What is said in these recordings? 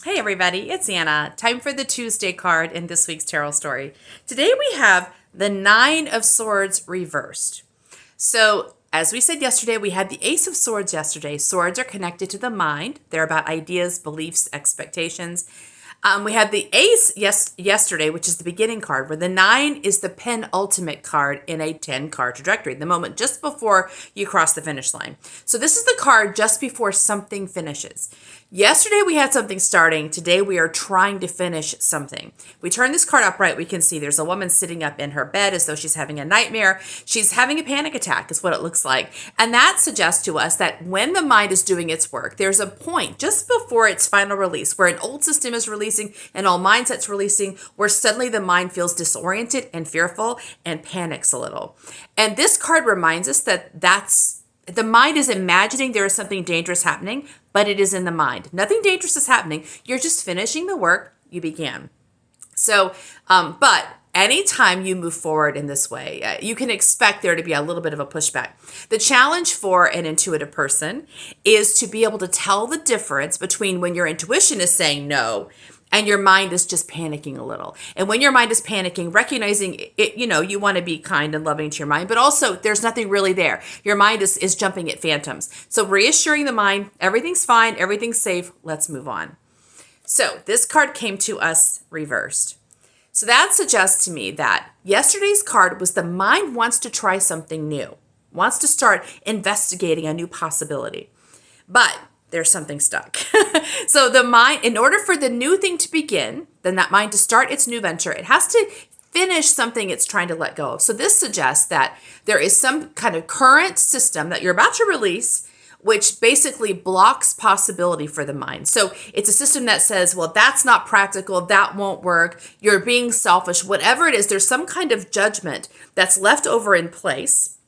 Hey everybody, it's Anna. Time for the Tuesday card in this week's tarot story. Today we have the Nine of Swords reversed. So, as we said yesterday, we had the Ace of Swords yesterday. Swords are connected to the mind. They're about ideas, beliefs, expectations. We had the Ace yesterday, which is the beginning card, where the 9 is the penultimate card in a 10-card trajectory, the moment just before you cross the finish line. So this is the card just before something finishes. Yesterday we had something starting. Today we are trying to finish something. We turn this card upright, we can see there's a woman sitting up in her bed as though she's having a nightmare. She's having a panic attack is what it looks like. And that suggests to us that when the mind is doing its work, there's a point just before its final release where an old system is releasing and all mindsets releasing, where suddenly the mind feels disoriented and fearful and panics a little. And this card reminds us that the mind is imagining there is something dangerous happening, but it is in the mind. Nothing dangerous is happening. You're just finishing the work you began. So, but anytime you move forward in this way, you can expect there to be a little bit of a pushback. The challenge for an intuitive person is to be able to tell the difference between when your intuition is saying no and your mind is just panicking a little. And when your mind is panicking, recognizing it, you want to be kind and loving to your mind, but also there's nothing really there. Your mind is jumping at phantoms. So reassuring the mind, everything's fine, everything's safe, let's move on. So this card came to us reversed. So that suggests to me that yesterday's card was the mind wants to try something new, wants to start investigating a new possibility. But there's something stuck. So the mind, in order for the new thing to begin, then that mind to start its new venture, it has to finish something it's trying to let go of. So this suggests that there is some kind of current system that you're about to release, which basically blocks possibility for the mind. So it's a system that says, well, that's not practical, that won't work, you're being selfish, whatever it is, there's some kind of judgment that's left over in place,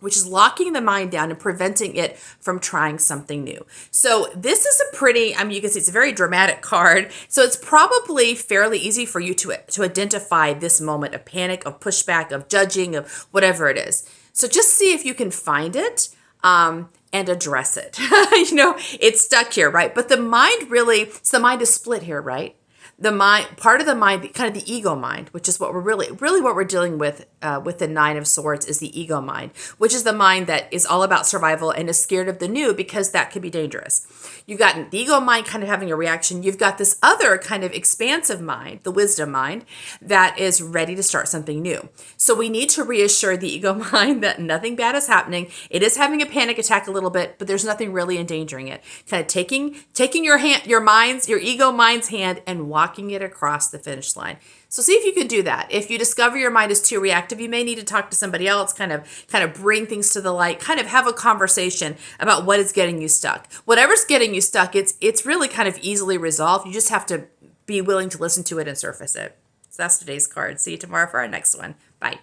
which is locking the mind down and preventing it from trying something new. So this is a pretty, you can see it's a very dramatic card. So it's probably fairly easy for you to identify this moment of panic, of pushback, of judging, of whatever it is. So just see if you can find it and address it. It's stuck here, right? But the mind really, so the mind is split here, right? The mind, part of the mind, kind of the ego mind, which is what we're really what we're dealing with the Nine of Swords is the ego mind, which is the mind that is all about survival and is scared of the new because that could be dangerous. You've got the ego mind kind of having a reaction. You've got this other kind of expansive mind, the wisdom mind, that is ready to start something new. So we need to reassure the ego mind that nothing bad is happening. It is having a panic attack a little bit, but there's nothing really endangering it. Kind of taking your ego mind's hand and walking it across the finish line. So see if you can do that. If you discover your mind is too reactive, you may need to talk to somebody else, kind of bring things to the light, kind of have a conversation about what is getting you stuck. Whatever's getting you stuck, it's really kind of easily resolved. You just have to be willing to listen to it and surface it. So that's today's card. See you tomorrow for our next one. Bye.